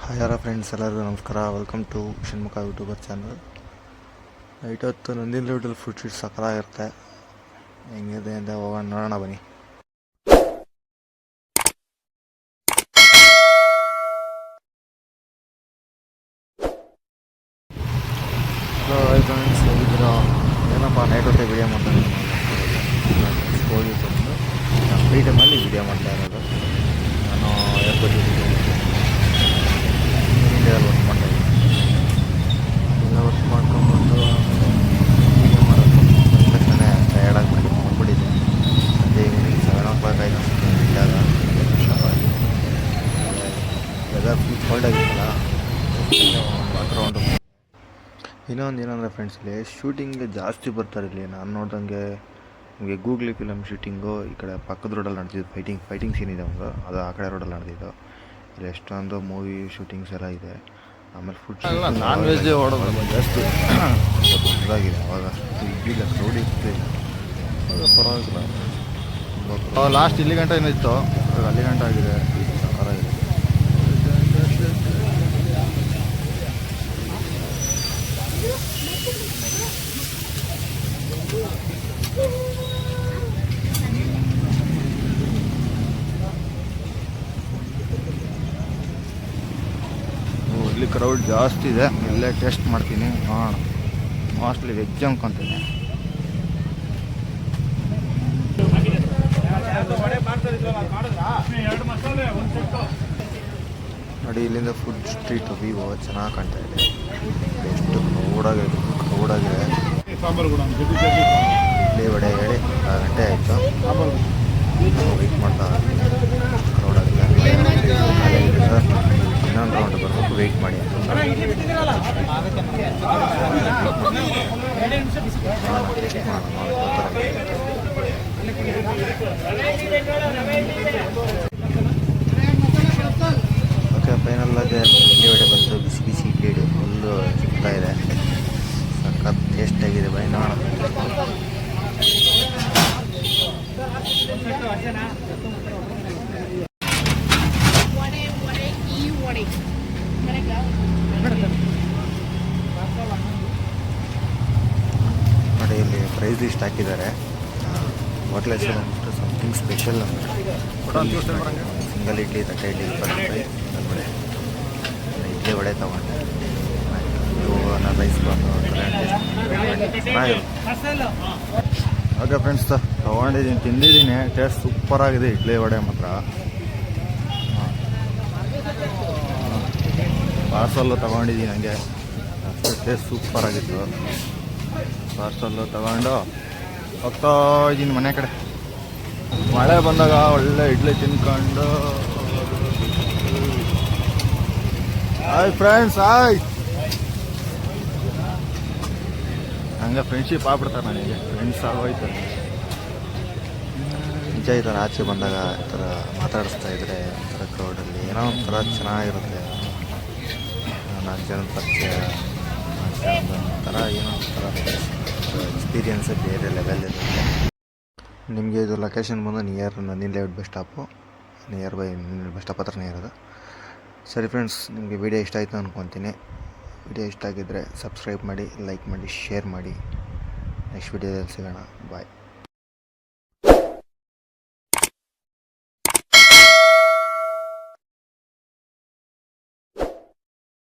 Hi ಯಾರ friends ಎಲ್ಲರಿಗೂ ನಮಸ್ಕಾರ. Welcome to Shanmukha YouTuber channel. Night ಹೊತ್ತು ನಂದಿನ ಲೆವೆಲ್ ಫುಡ್ ಸ್ಟ್ರೀಟ್ ಸಕ್ಕತ್ತಾಗಿರುತ್ತೆ. ಹೆಂಗಿದೆ ಅಂತ ಹೋಗೋಣ ನೋಡೋಣ ಬನ್ನಿ. ಫ್ರೆಂಡ್ಸ್ ಹೋಗಿದ್ರು ಏನಪ್ಪ ನೈಟ್ ಹೊತ್ತೆ ವಿಡಿಯೋ ಮಾಡ್ತಾರೆ ಹೋಗಿ ಬಂದು ಫ್ರೀ ಟೈಮಲ್ಲಿ ವಿಡಿಯೋ ಮಾಡ್ತಾ ಇರೋದು. ನಾನು ಏರ್ಪೋರ್ಟ್ ವರ್ಕ್ ಮಾಡ್ತಾ ಇದ್ದೀನಿ. ಎಲ್ಲ ವರ್ಕ್ ಮಾಡ್ಕೊಂಡ್ಬಂದು ವಿಡಿಯೋ ಮಾಡೋದು ಬಂದ ತಕ್ಷಣ ಟಯರ್ಡಾಗಿ ಮಾಡ್ಬಿಟ್ಟಿದ್ದೆ. ಸಂಜೆ ಈವ್ನಿಂಗ್ 7:00 ಆಯಿತು ಇದ್ದಾಗ ವೆದರ್ ಫುಲ್ ಕೋಲ್ಡ್ ಆಗಿತ್ತಲ್ಲ ವಾಕ್ ಇನ್ನೊಂದು ಏನಂದರೆ ಫ್ರೆಂಡ್ಸ್, ಇಲ್ಲಿ ಶೂಟಿಂಗ್ ಜಾಸ್ತಿ ಬರ್ತಾರೆ. ಇಲ್ಲಿ ನಾನು ನೋಡ್ದಂಗೆ ನಿಮಗೆ ಗೂಗ್ಲಿ ಫಿಲಮ್ ಶೂಟಿಂಗು ಈ ಕಡೆ ಪಕ್ಕದ ರೋಡಲ್ಲಿ ನಡೆದಿದ್ದು. ಫೈಟಿಂಗ್ ಸೀನ್ ಇದೆ ಒಂದು, ಅದು ಆ ಕಡೆ ರೋಡಲ್ಲಿ ನಡೆದಿದ್ದು. ಇಲ್ಲಿ ಎಷ್ಟೊಂದು ಮೂವಿ ಶೂಟಿಂಗ್ಸ್ ಎಲ್ಲ ಇದೆ. ಆಮೇಲೆ ಫುಡ್ ನಾನ್ ವೆಜ್ ಓಡೋದು ಜಾಸ್ತಿ ಇದಾಗಿದೆ. ಅವಾಗ ಈಗ ಕ್ರೌಡ್ ಇರ್ತಿಲ್ಲ, ಪರವಾಗಿಲ್ಲ. ಲಾಸ್ಟ್ ಇಲ್ಲಿ ಗಂಟೆ ಏನಿತ್ತು, ಅಲ್ಲಿ ಗಂಟೆ ಆಗಿದೆ. ಪರವಾಗಿಲ್ಲ. ಇಲ್ಲಿ ಕ್ರೌಡ್ ಜಾಸ್ತಿ ಇದೆ. ಇಲ್ಲೇ ಟೇಸ್ಟ್ ಮಾಡ್ತೀನಿ, ನೋಡೋಣ. ಮೋಸ್ಟ್ಲಿ ವೆಜ್ ಅನ್ಕೊತೀನಿ. ನೋಡಿ, ಇಲ್ಲಿಂದ ಫುಡ್ ಸ್ಟ್ರೀಟ್ ವ್ಯೂ ಚೆನ್ನಾಗಿ ಕಾಣ್ತಾ ಇದೆ. ಎಷ್ಟು ಕ್ರೌಡಾಗಿದೆ. ಇಡ್ಲಿ ವಡೆ ಹೇಳಿ 1 ಗಂಟೆ ಆಯಿತು. ವೆಯ್ಟ್ ಮಾಡ್ತಾ ಕ್ರೌಡ್ ಆಗಿದೆ. ಇನ್ನೊಂದು ರೌಂಡ್ ಬರಬೇಕು, ವೆಯ್ಟ್ ಮಾಡಿ ಅಂತ. ಓಕೆ, ಫೈನಲ್ ಆಗಿ ಇಡ್ಲಿ ವಡೆ ಬಂತು. ಬಿಸಿ ಬಿಸಿ ಇಡ್ಲಿ ಫುಲ್ಲು ಸಿಗ್ತಾ ಇದೆ. ಸಖತ್ ಟೇಸ್ಟ್ ಆಗಿದೆ. ಬೈ ನೋಡೋಣ. ನೋಡಿ, ಇಲ್ಲಿ ಪ್ರೈಸ್ ಲಿಸ್ಟ್ ಹಾಕಿದ್ದಾರೆ. ಹೋಟ್ಲ್ ಹೆಸರು ಅಂದ್ಬಿಟ್ಟು ಸಮಥಿಂಗ್ ಸ್ಪೆಷಲ್ ಅಂತ. ಸಿಂಗಲ್ ಇಡ್ಲಿ 30 ಇಡ್ಲಿ 20 ರೂಪಾಯಿ. ಇಡ್ಲಿ ವಡೆ ತೊಗೊಂಡೆ. ನೀವು ನಾನು ರೈಸ್ ಚೆನ್ನಾಗಿರುತ್ತೆ. ಓಕೆ ಫ್ರೆಂಡ್ಸ್, ತೊಗೊಂಡಿದ್ದೀನಿ, ತಿಂದಿದ್ದೀನಿ. ಟೇಸ್ಟ್ ಸೂಪರಾಗಿದೆ ಇಡ್ಲಿ ವಡೆ ಮಾತ್ರ. ಪಾರ್ಸಲ್ಲು ತೊಗೊಂಡಿದ್ದೀನಿ, ನನಗೆ ಅಷ್ಟು ಟೇಸ್ಟ್ ಸೂಪರಾಗಿತ್ತು. ಪಾರ್ಸಲ್ಲು ತೊಗೊಂಡು ಹೋಗ್ತಾ ಇದ್ದೀನಿ ಮನೆ ಕಡೆ. ಮಳೆ ಬಂದಾಗ ಒಳ್ಳೆ ಇಡ್ಲಿ ತಿನ್ಕೊಂಡು. Hi friends, hi. ಹಂಗೆ ಫ್ರೆಂಡ್ಶಿಪ್ ಆಗ್ಬಿಡ್ತಾರೆ ನನಗೆ. ಫ್ರೆಂಡ್ಸ್ ಆಗೋಯ್ತು. ನಿಜ, ಈ ಥರ ಆಚೆ ಬಂದಾಗ ಈ ಥರ ಮಾತಾಡಿಸ್ತಾ ಇದ್ದರೆ ಒಂಥರ ಕ್ರೌಡಲ್ಲಿ ಏನೋ ಒಂಥರ ಚೆನ್ನಾಗಿರುತ್ತೆ. 4 ಜನದ ಪರಿಚಯ, 4 ಜನದ ಒಂಥರ ಏನೋ ಒಂಥರ ಎಕ್ಸ್ಪೀರಿಯನ್ಸ್ ಬೇರೆ ಲೆವೆಲ್ ಇರುತ್ತೆ. ನಿಮಗೆ ಇದು ಲೊಕೇಶನ್ ಬಂದು near Nandini layout bus stop, nearby bus stop ಹತ್ರನೇ ಇರೋದು. ಸರಿ ಫ್ರೆಂಡ್ಸ್, ನಿಮಗೆ ವಿಡಿಯೋ ಇಷ್ಟ ಆಯಿತು ಅಂದ್ಕೊತೀನಿ. ವಿಡಿಯೋ ಇಷ್ಟ ಆಗಿದ್ದರೆ ಸಬ್ಸ್ಕ್ರೈಬ್ ಮಾಡಿ, ಲೈಕ್ ಮಾಡಿ, ಶೇರ್ ಮಾಡಿ. ನೆಕ್ಸ್ಟ್ ವಿಡಿಯೋದಲ್ಲಿ ಸಿಗೋಣ. ಬಾಯ್.